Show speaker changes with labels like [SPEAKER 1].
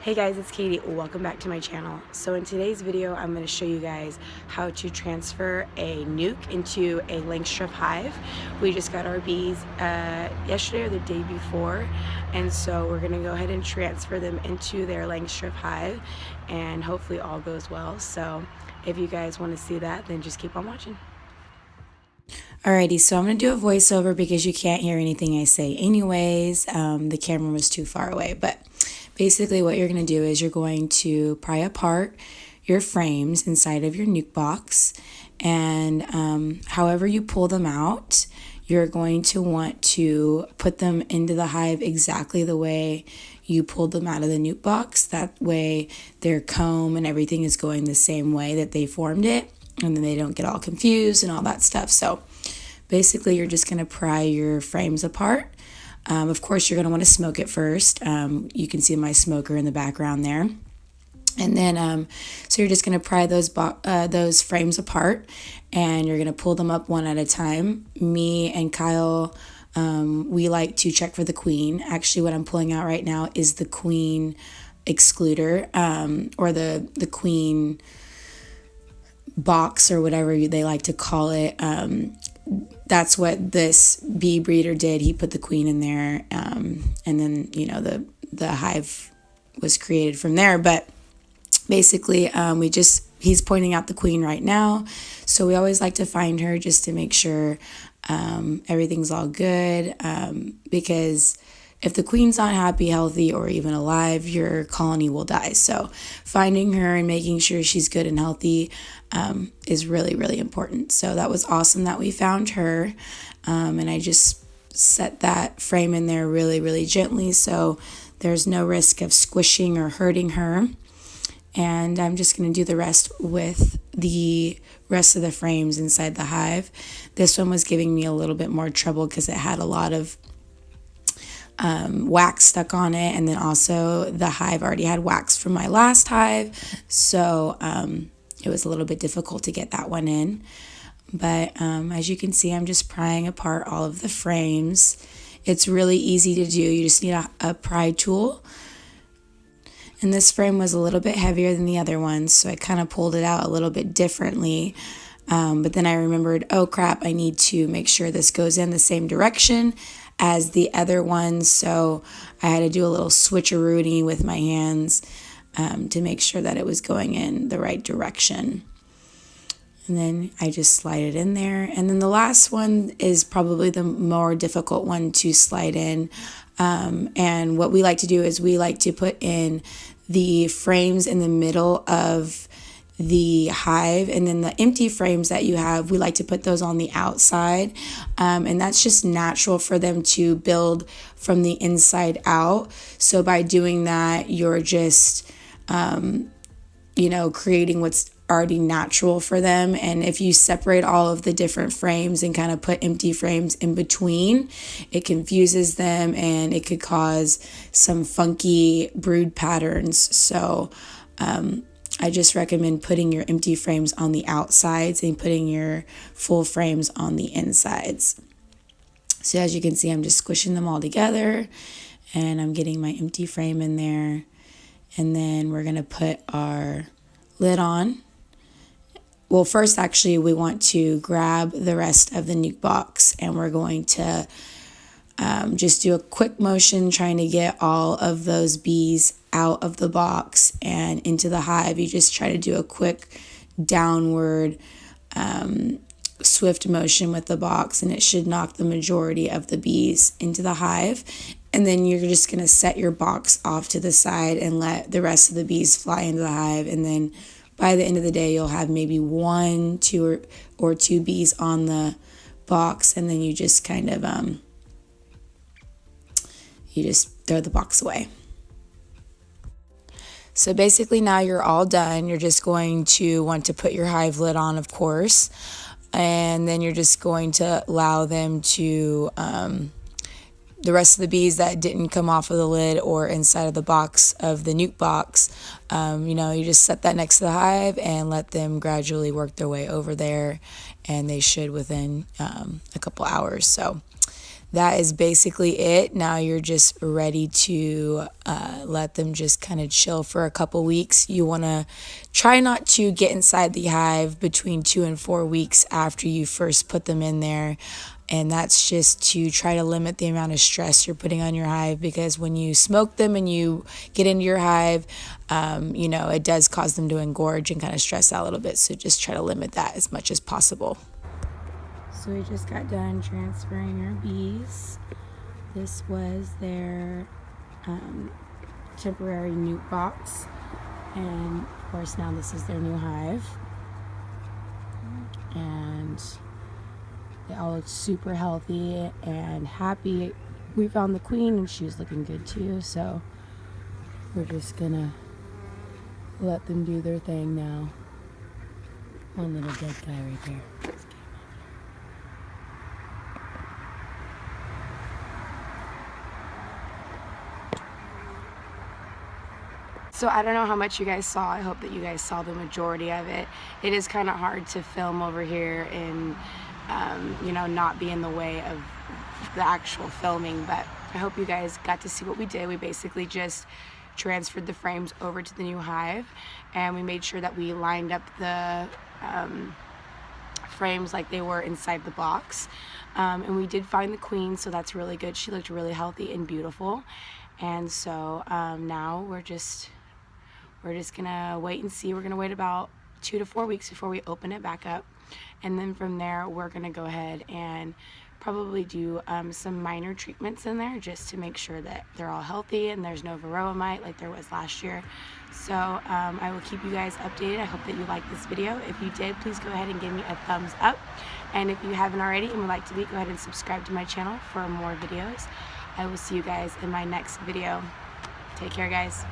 [SPEAKER 1] Hey guys, it's Katie. Welcome back to my channel. So in today's video, I'm going to show you guys how to transfer a NUC into a Langstroth hive. We just got our bees yesterday or the day before, and so we're going to go ahead and transfer them into their Langstroth hive, and hopefully all goes well. So if you guys want to see that, then just keep on watching. Alrighty, so I'm going to do a voiceover because you can't hear anything I say anyways. The camera was too far away, but basically what you're going to do is you're going to pry apart your frames inside of your NUC box, and however you pull them out, you're going to want to put them into the hive exactly the way you pulled them out of the NUC box. That way their comb and everything is going the same way that they formed it, and then they don't get all confused and all that stuff. So basically you're just going to pry your frames apart. Of course, you're going to want to smoke it first. You can see my smoker in the background there. And then, so you're just going to pry those frames apart, and you're going to pull them up one at a time. Me and Kyle, we like to check for the queen. Actually, what I'm pulling out right now is the queen excluder, or the queen box, or whatever they like to call it. That's what this bee breeder did. He put the queen in there, and then the hive was created from there. But basically, he's pointing out the queen right now, so we always like to find her just to make sure everything's all good, because if the queen's not happy, healthy, or even alive, your colony will die. So finding her and making sure she's good and healthy is really, really important. So that was awesome that we found her. And I just set that frame in there really, really gently, so there's no risk of squishing or hurting her. And I'm just going to do the rest with the rest of the frames inside the hive. This one was giving me a little bit more trouble because it had a lot of wax stuck on it, and then also the hive already had wax from my last hive, so it was a little bit difficult to get that one in. But as you can see, I'm just prying apart all of the frames. It's really easy to do. You just need a pry tool, and this frame was a little bit heavier than the other ones, so I kind of pulled it out a little bit differently. But then I remembered, oh crap, I need to make sure this goes in the same direction as the other ones, so I had to do a little switcheroonie with my hands to make sure that it was going in the right direction. And then I just slide it in there. And then the last one is probably the more difficult one to slide in. And what we like to do is we like to put in the frames in the middle of the hive, and then the empty frames that you have, we like to put those on the outside, and that's just natural for them to build from the inside out. So by doing that, you're just creating what's already natural for them. And if you separate all of the different frames and kind of put empty frames in between, it confuses them and it could cause some funky brood patterns. So I just recommend putting your empty frames on the outsides and putting your full frames on the insides. So as you can see, I'm just squishing them all together, and I'm getting my empty frame in there. And then we're going to put our lid on. Well, first, actually, we want to grab the rest of the NUC box, and we're going to just do a quick motion trying to get all of those bees out of the box and into the hive. You just try to do a quick downward swift motion with the box, and it should knock the majority of the bees into the hive. And then you're just going to set your box off to the side and let the rest of the bees fly into the hive. And then by the end of the day, you'll have maybe 1, 2 or 2 bees on the box, and then you just kind of you just throw the box away. So basically now you're all done. You're just going to want to put your hive lid on, of course, and then you're just going to allow them to, the rest of the bees that didn't come off of the lid or inside of the box of the NUC box, you just set that next to the hive and let them gradually work their way over there, and they should within a couple hours. So that is basically it. Now you're just ready to let them just kind of chill for a couple weeks. You want to try not to get inside the hive between 2 and 4 weeks after you first put them in there. And that's just to try to limit the amount of stress you're putting on your hive, because when you smoke them and you get into your hive, you know, it does cause them to engorge and kind of stress out a little bit. So just try to limit that as much as possible. So we just got done transferring our bees. This was their temporary NUC box. And of course now this is their new hive. And they all look super healthy and happy. We found the queen and she was looking good too, so we're just gonna let them do their thing now. One little dead guy right there. So I don't know how much you guys saw. I hope that you guys saw the majority of it. It is kind of hard to film over here and you know, not be in the way of the actual filming, but I hope you guys got to see what we did. We basically just transferred the frames over to the new hive, and we made sure that we lined up the frames like they were inside the box, and we did find the queen, so that's really good. She looked really healthy and beautiful, and so now we're just gonna wait and see. We're gonna wait about 2 to 4 weeks before we open it back up. And then from there, we're gonna go ahead and probably do some minor treatments in there just to make sure that they're all healthy and there's no varroa mite like there was last year. So I will keep you guys updated. I hope that you liked this video. If you did, please go ahead and give me a thumbs up. And if you haven't already and would like to be, go ahead and subscribe to my channel for more videos. I will see you guys in my next video. Take care, guys.